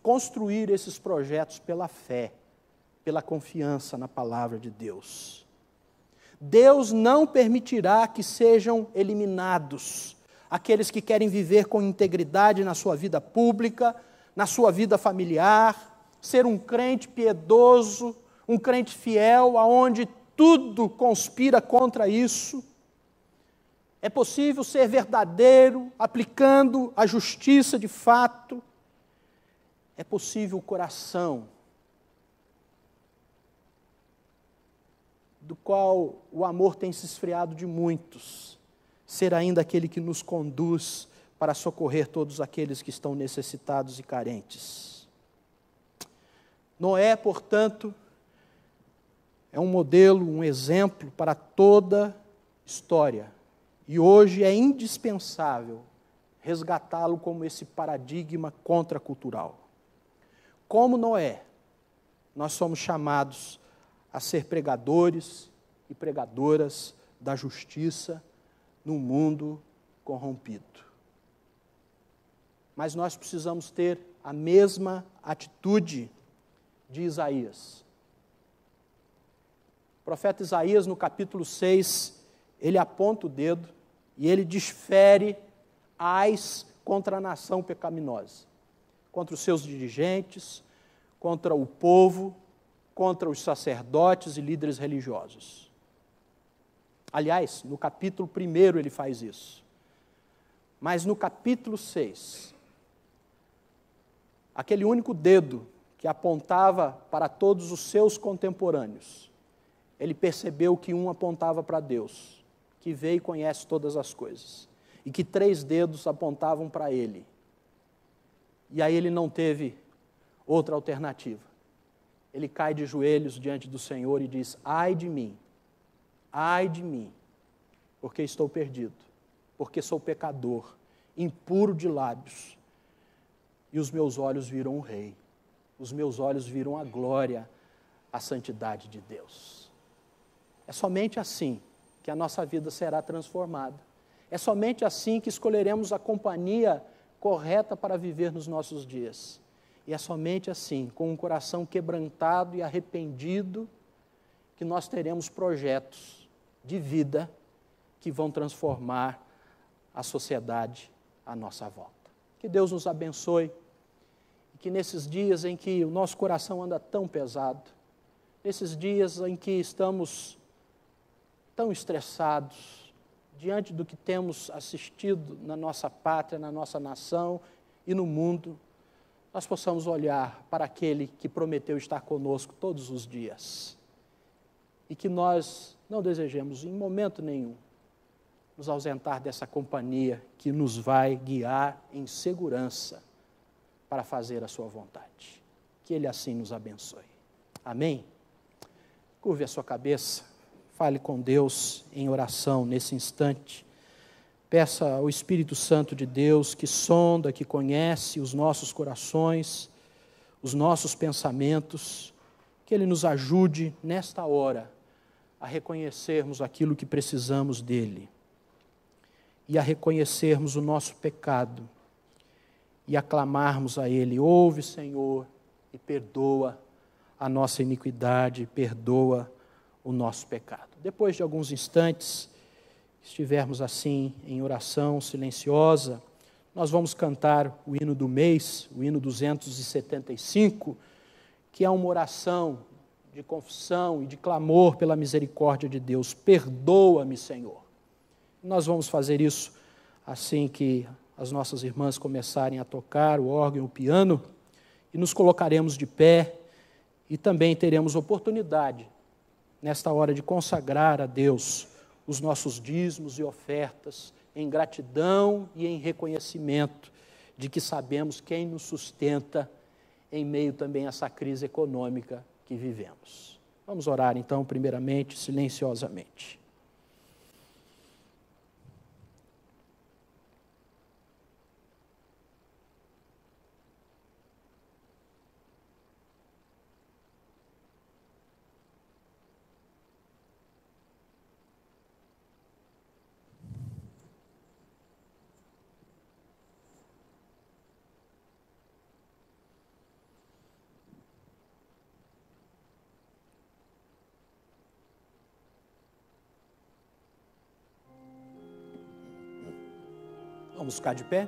construir esses projetos pela fé, pela confiança na palavra de Deus. Deus não permitirá que sejam eliminados aqueles que querem viver com integridade na sua vida pública, na sua vida familiar, ser um crente piedoso, um crente fiel, aonde tudo conspira contra isso. É possível ser verdadeiro, aplicando a justiça de fato. É possível o coração, do qual o amor tem se esfriado de muitos, ser ainda aquele que nos conduz para socorrer todos aqueles que estão necessitados e carentes. Noé, portanto, é um modelo, um exemplo para toda história. E hoje é indispensável resgatá-lo como esse paradigma contracultural. Como Noé, nós somos chamados a ser pregadores e pregadoras da justiça num mundo corrompido. Mas nós precisamos ter a mesma atitude de Isaías. O profeta Isaías, no capítulo 6, ele aponta o dedo e ele desfere ais contra a nação pecaminosa, contra os seus dirigentes, contra o povo, contra os sacerdotes e líderes religiosos. Aliás, no capítulo 1 ele faz isso. Mas no capítulo 6, aquele único dedo que apontava para todos os seus contemporâneos, ele percebeu que um apontava para Deus, que vê e conhece todas as coisas, e que 3 dedos apontavam para ele. E aí ele não teve outra alternativa. Ele cai de joelhos diante do Senhor e diz: ai de mim, porque estou perdido, porque sou pecador, impuro de lábios, e os meus olhos viram o Rei, os meus olhos viram a glória, a santidade de Deus. É somente assim que a nossa vida será transformada. É somente assim que escolheremos a companhia correta para viver nos nossos dias. E é somente assim, com um coração quebrantado e arrependido, que nós teremos projetos de vida que vão transformar a sociedade à nossa volta. Que Deus nos abençoe e que nesses dias em que o nosso coração anda tão pesado, nesses dias em que estamos tão estressados diante do que temos assistido na nossa pátria, na nossa nação e no mundo, nós possamos olhar para aquele que prometeu estar conosco todos os dias e que nós não desejemos em momento nenhum nos ausentar dessa companhia que nos vai guiar em segurança para fazer a sua vontade. Que Ele assim nos abençoe. Amém? Curve a sua cabeça, fale com Deus em oração nesse instante. Peça ao Espírito Santo de Deus, que sonda, que conhece os nossos corações, os nossos pensamentos, que Ele nos ajude nesta hora a reconhecermos aquilo que precisamos dEle e a reconhecermos o nosso pecado e a clamarmos a Ele: ouve, Senhor, e perdoa a nossa iniquidade, perdoa o nosso pecado. Depois de alguns instantes, estivermos assim em oração silenciosa, nós vamos cantar o hino do mês, o hino 275, que é uma oração de confissão e de clamor pela misericórdia de Deus. Perdoa-me, Senhor. Nós vamos fazer isso assim que as nossas irmãs começarem a tocar o órgão e o piano, e nos colocaremos de pé e também teremos oportunidade, nesta hora, de consagrar a Deus os nossos dízimos e ofertas em gratidão e em reconhecimento de que sabemos quem nos sustenta em meio também a essa crise econômica que vivemos. Vamos orar então, primeiramente, silenciosamente. Vamos ficar de pé?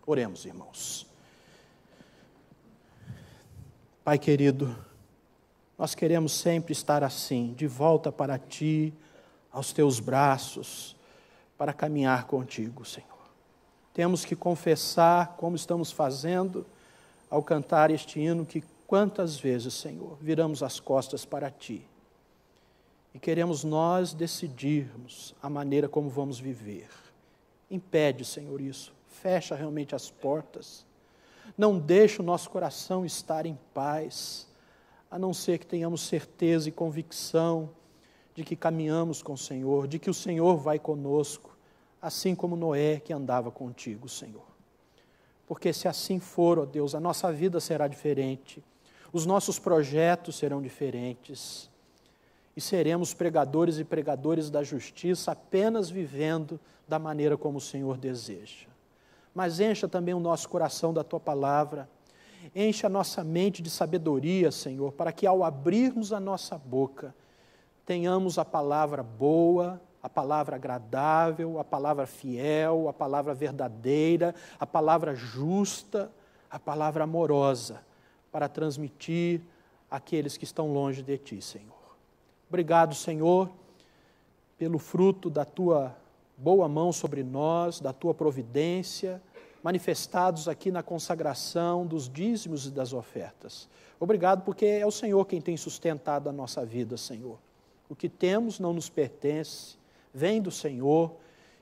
Oremos, irmãos. Pai querido, nós queremos sempre estar assim, de volta para Ti, aos Teus braços, para caminhar contigo, Senhor. Temos que confessar, como estamos fazendo, ao cantar este hino, que quantas vezes, Senhor, viramos as costas para Ti. E queremos nós decidirmos a maneira como vamos viver. Impede, Senhor, isso. Fecha realmente as portas. Não deixe o nosso coração estar em paz, a não ser que tenhamos certeza e convicção de que caminhamos com o Senhor, de que o Senhor vai conosco, assim como Noé que andava contigo, Senhor. Porque se assim for, ó Deus, a nossa vida será diferente, os nossos projetos serão diferentes, e seremos pregadores e pregadores da justiça, apenas vivendo da maneira como o Senhor deseja. Mas encha também o nosso coração da Tua palavra, encha a nossa mente de sabedoria, Senhor, para que ao abrirmos a nossa boca, tenhamos a palavra boa, a palavra agradável, a palavra fiel, a palavra verdadeira, a palavra justa, a palavra amorosa, para transmitir àqueles que estão longe de Ti, Senhor. Obrigado, Senhor, pelo fruto da Tua boa mão sobre nós, da Tua providência, manifestados aqui na consagração dos dízimos e das ofertas. Obrigado porque é o Senhor quem tem sustentado a nossa vida, Senhor. O que temos não nos pertence, vem do Senhor,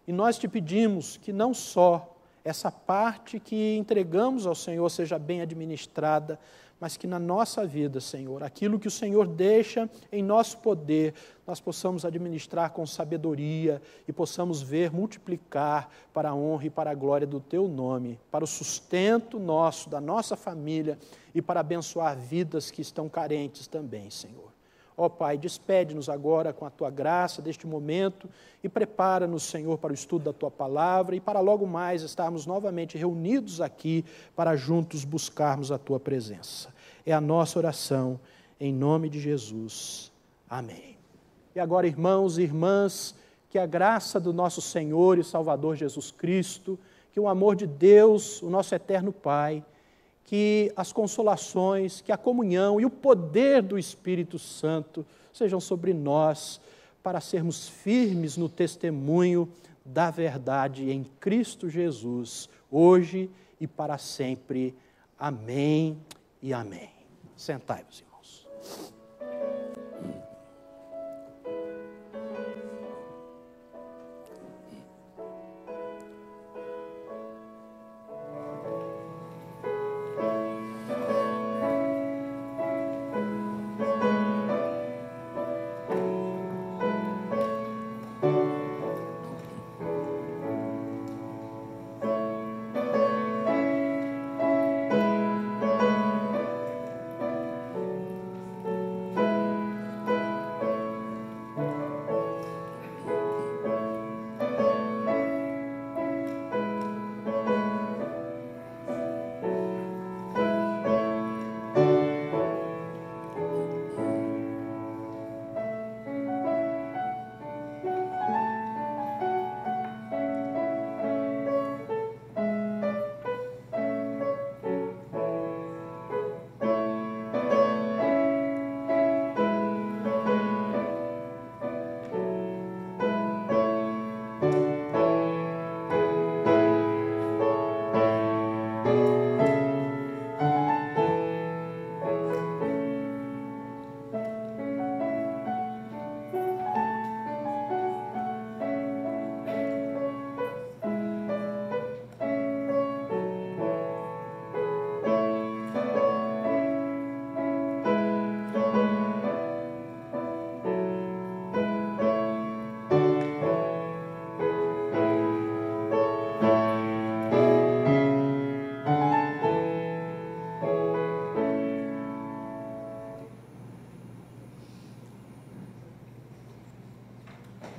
e nós Te pedimos que não só essa parte que entregamos ao Senhor seja bem administrada, mas que na nossa vida, Senhor, aquilo que o Senhor deixa em nosso poder, nós possamos administrar com sabedoria e possamos ver multiplicar para a honra e para a glória do Teu nome, para o sustento nosso, da nossa família e para abençoar vidas que estão carentes também, Senhor. Ó Pai, despede-nos agora com a Tua graça deste momento e prepara-nos, Senhor, para o estudo da Tua palavra e para logo mais estarmos novamente reunidos aqui para juntos buscarmos a Tua presença. É a nossa oração, em nome de Jesus. Amém. E agora, irmãos e irmãs, que a graça do nosso Senhor e Salvador Jesus Cristo, que o amor de Deus, o nosso eterno Pai, que as consolações, que a comunhão e o poder do Espírito Santo sejam sobre nós, para sermos firmes no testemunho da verdade em Cristo Jesus, hoje e para sempre. Amém e amém. Sentai-vos, irmãos.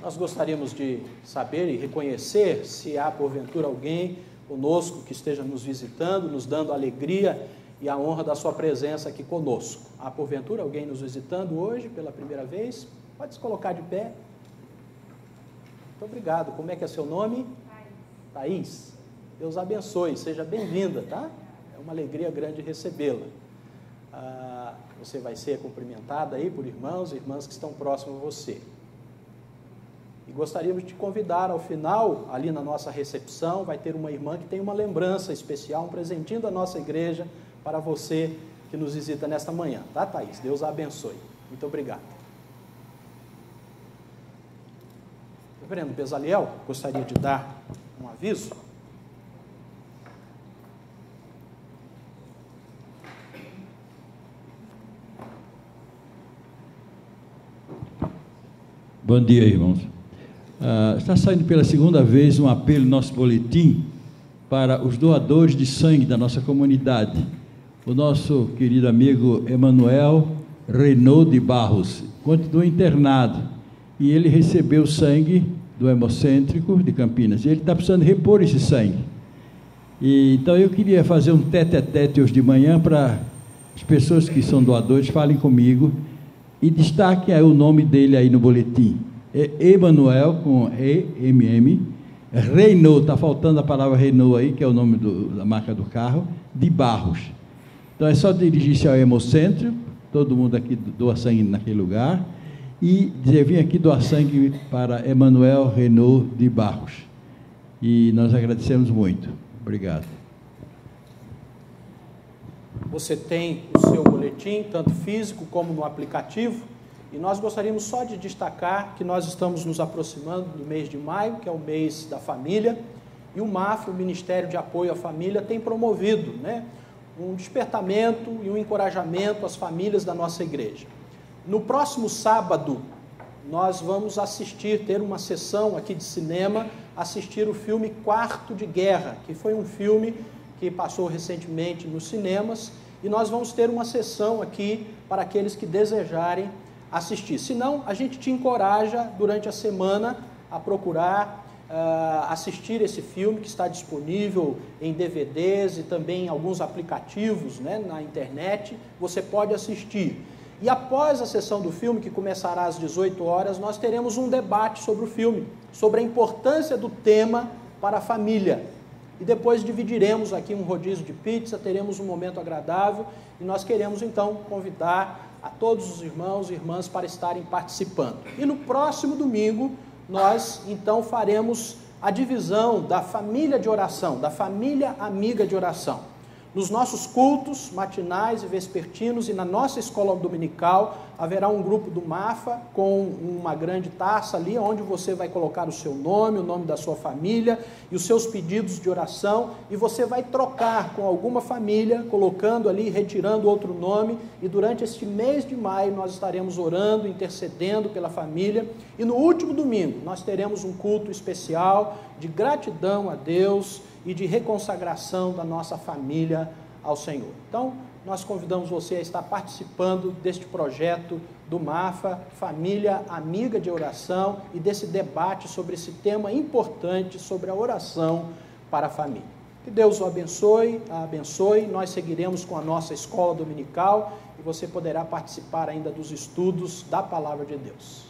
Nós gostaríamos de saber e reconhecer se há porventura alguém conosco que esteja nos visitando, nos dando a alegria e a honra da sua presença aqui conosco. Há porventura alguém nos visitando hoje pela primeira vez? Pode se colocar de pé. Muito obrigado. Como é que é seu nome? Thaís. Deus abençoe, seja bem-vinda, tá? É uma alegria grande recebê-la. Você vai ser cumprimentada aí por irmãos e irmãs que estão próximos a você. E gostaríamos de te convidar ao final, ali na nossa recepção, vai ter uma irmã que tem uma lembrança especial, um presentinho da nossa igreja para você que nos visita nesta manhã, tá, Thaís? Deus a abençoe. Muito obrigado. Reverendo Bezaliel, gostaria de dar um aviso. Bom dia, irmãos. Está saindo pela segunda vez um apelo no nosso boletim para os doadores de sangue da nossa comunidade. O nosso querido amigo Emanuel Renaud de Barros continua internado e ele recebeu sangue do Hemocêntrico de Campinas. Ele está precisando repor esse sangue. Então eu queria fazer um tete-a-tete hoje de manhã para as pessoas que são doadores falem comigo e destaquem aí o nome dele aí no boletim. É Emanuel, com E-M-M, Renaud, está faltando a palavra Renaud aí, que é o nome da marca do carro, de Barros. Então é só dirigir-se ao Hemocêntrico, todo mundo aqui doa sangue naquele lugar, e dizer, vim aqui doar sangue para Emanuel Renaud de Barros. E nós agradecemos muito. Obrigado. Você tem o seu boletim, tanto físico como no aplicativo, e nós gostaríamos só de destacar que nós estamos nos aproximando do mês de maio, que é o mês da família, e o MAF, o Ministério de Apoio à Família, tem promovido, um despertamento e um encorajamento às famílias da nossa igreja. No próximo sábado, nós vamos ter uma sessão aqui de cinema, assistir o filme Quarto de Guerra, que foi um filme que passou recentemente nos cinemas, e nós vamos ter uma sessão aqui para aqueles que desejarem assistir. Se não, a gente te encoraja durante a semana a procurar assistir esse filme, que está disponível em DVDs e também em alguns aplicativos, na internet, você pode assistir. E após a sessão do filme, que começará às 18 horas, nós teremos um debate sobre o filme, sobre a importância do tema para a família. E depois dividiremos aqui um rodízio de pizza, teremos um momento agradável, e nós queremos então convidar a todos os irmãos e irmãs para estarem participando. E no próximo domingo, nós então faremos a divisão da família de oração, da família amiga de oração. Nos nossos cultos matinais e vespertinos e na nossa escola dominical, haverá um grupo do MAFA com uma grande taça ali, onde você vai colocar o seu nome, o nome da sua família e os seus pedidos de oração, e você vai trocar com alguma família, colocando ali, retirando outro nome, e durante este mês de maio nós estaremos orando, intercedendo pela família, e no último domingo nós teremos um culto especial de gratidão a Deus e de reconsagração da nossa família ao Senhor. Então, nós convidamos você a estar participando deste projeto do MAFA, Família Amiga de Oração, e desse debate sobre esse tema importante, sobre a oração para a família. Que Deus o abençoe, a abençoe. Nós seguiremos com a nossa escola dominical e você poderá participar ainda dos estudos da Palavra de Deus.